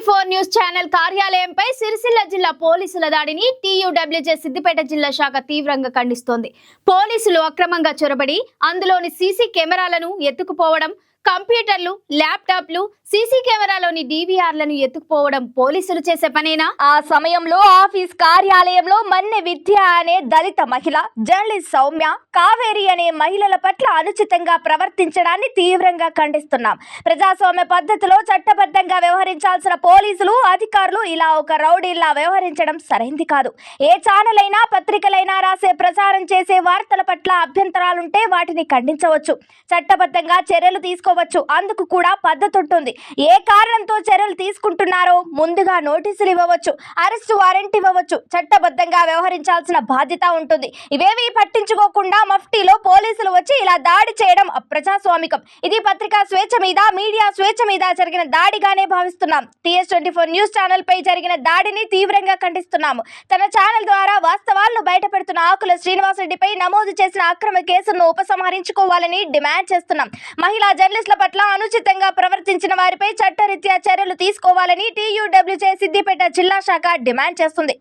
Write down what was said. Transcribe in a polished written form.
టీ24 news channel కార్యాలయంపై Sircilla జిల్లా పోలీసుల దాడిని టీయూడబ్ల్యూజే సిద్దిపేట జిల్లా శాఖ తీవ్రంగా ఖండిస్తోంది. పోలీసులు అక్రమంగా చొరబడి అందులోని సీసీ కెమెరాలను ఎత్తుకుపోవడం, కంప్యూటర్లు, ల్యాప్టాప్లు, సీసీ కెమెరాలోని డీవీఆర్లను ఎత్తుకుపోవడం పోలీసులు చేసే పనేనా? ఆ సమయంలో ఆఫీస్ కార్యాలయంలో మన్నె విద్య అనే దళిత మహిళ, జర్నలిస్ట్ సౌమ్య, కావేరి అనే మహిళల పట్ల అనుచితంగా ప్రవర్తించడాన్ని తీవ్రంగా ఖండిస్తున్నాం. ప్రజాస్వామ్య పద్ధతిలో చట్టబద్ధంగా వ్యవహరించాల్సిన పోలీసులు, అధికారులు ఇలా ఒక రౌడీలా వ్యవహరించడం సరైంది కాదు. ఏ ఛానల్ అయినా, పత్రికలైనా రాసే, ప్రసారం చేసే వార్తల పట్ల అభ్యంతరాలుంటే వాటిని ఖండించవచ్చు, చట్టబద్ధంగా చర్యలు తీసుకోవచ్చు. అందుకు కూడా పద్ధతి ఉంటుంది. ఏ కారణంతో చర్యలు తీసుకుంటున్నారో ముందుగా నోటీసులు ఇవ్వవచ్చు, అరెస్టు వారెంట్ ఇవ్వవచ్చు. చట్టబద్ధంగా వ్యవహరించాల్సిన బాధ్యత ఉంటుంది. ఇవేవి పట్టించుకోకుండా మఫ్టీలో పోలీసులు వచ్చి ఇలా దాడి చేయడం అప్రజాస్వామికం. ఇది పత్రికా స్వేచ్ఛ మీద, మీడియా స్వేచ్ఛ మీద జరిగిన దాడిగానే భావిస్తున్నాం. TS24 న్యూస్ ఛానల్ పై జరిగిన దాడిని తీవ్రంగా ఖండిస్తున్నాము. తన ఛానల్ ద్వారా వాస్తవాలను బయటపెడుతున్న ఆకుల శ్రీనివాసరెడ్డిపై నమోదు చేసిన అక్రమ కేసును ఉపసంహరించుకోవాలని డిమాండ్ చేస్తున్నాం. మహిళా జర్నలిస్టుల పట్ల అనుచితంగా ప్రవర్తించిన వారిపై చట్టరీత్యా చర్యలు తీసుకోవాలని TUWJ సిద్దిపేట జిల్లా శాఖ డిమాండ్ చేస్తుంది.